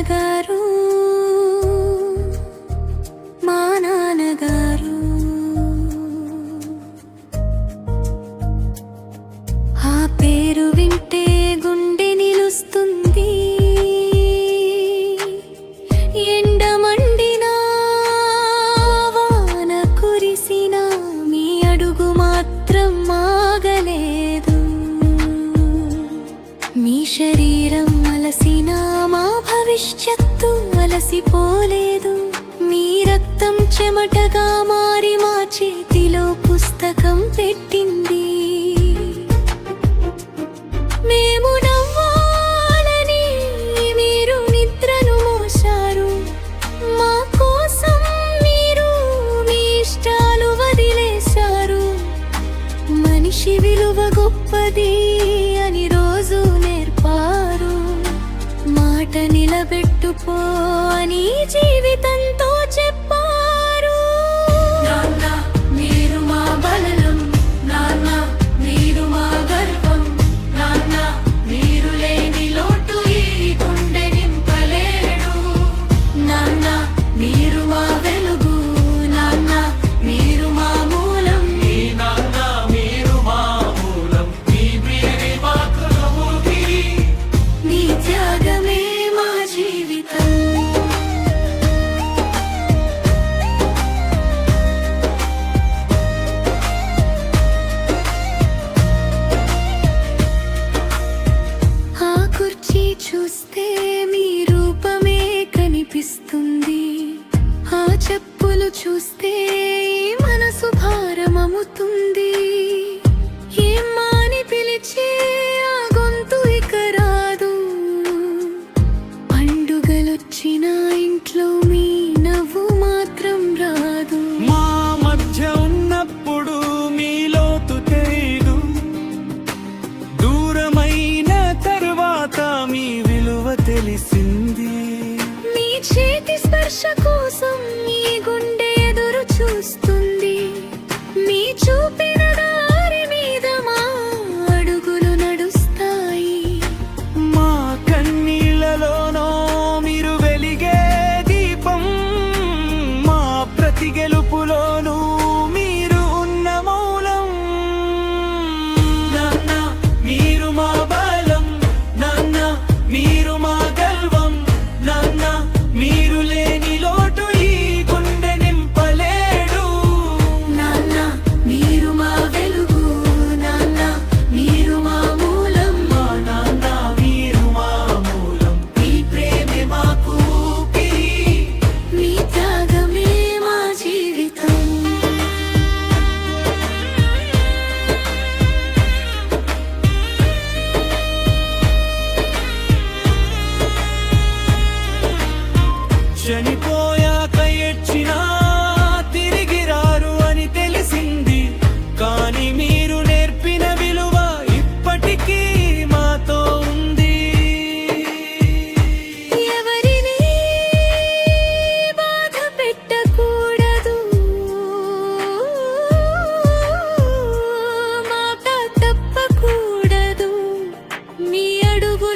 నాన్నగారు మా నాన్నగారు ఆ పేరు వింటే గుండె నిలుస్తుంది ఎండమండినా వాన కురిసినా మీ అడుగు మాత్రం ఆగలేదు మీ శరీరం అలసినా మా భవిష్యత్తు అలసిపోలేదు మీ రక్తం చెమటగా మారి మా చేతిలో పుస్తకం పెట్టింది మేము నవ్వాలని మీరు నిద్రను మోశారు మా కోసం మీరు మీ ఇష్టాలు వదిలేశారు మనిషి విలువ గొప్పది అని రోజు నేర్పారు మాట నిలబెట్టుకో అని జీవితంతో చెప్పారు నాన్న మీరు మా బలం నాన్న మీరు మా గర్వం నాన్న మీరు లేని లోటు ఈ గుండె నింపలేడు నాన్న మీరు మా వెలుగు నాన్న మీరు మా మూలం ఈ నాన్న మీరు మా మూలం మీ ప్రియని మాకు ఊపిరి నీ త్యాగమే మా జీవితం ఆ కుర్చీ చూస్తే మీ రూపమే కనిపిస్తుంది ఆ చెప్పులు చూస్తే ఈ మనసు భారమవుతుంది ఏమ్మా అని పిలిచే ఆ గొంతు ఇక రాదు పండుగలొచ్చిన ఇంట్లో మీ నవ్వు మాత్రం రాదు మా మధ్య ఉన్నప్పుడు మీ లోతు తెలీదు దూరమైన తర్వాత మీ విలువ తెలిసింది మీ చేతి స్పర్శ కోసం మీ గుండె ఎదురు చూస్తుంది మీ చూపిన దారి మీద మా అడుగులు నడుస్తాయి మా కన్నీళ్లలోనో మీరు వెలిగే దీపం మా ప్రతి గెలుపులోనూ మీరు ఉన్న మౌలం నాన్న మీరు మా బలం నాన్న మీరు మా గర్వం నాన్న మీరు లేని లోటు ఈ గుండె నింపలేడు నాన్న మీరు మా వెలుగు నాన్న మీరు మా మూలం మా నాన్న మీరు మా మూలం మీ ప్రేమే మాకు ఊపిరి మీ త్యాగమే మా జీవితం చనిపోయాక ఏడ్చినా తిరిగి రారు అని తెలిసింది కానీ మీరు నేర్పిన విలువ ఇప్పటికీ మాతో ఉంది ఎవరిని బాధ పెట్టకూడదు మాట తప్పకూడదు మీ అడుగు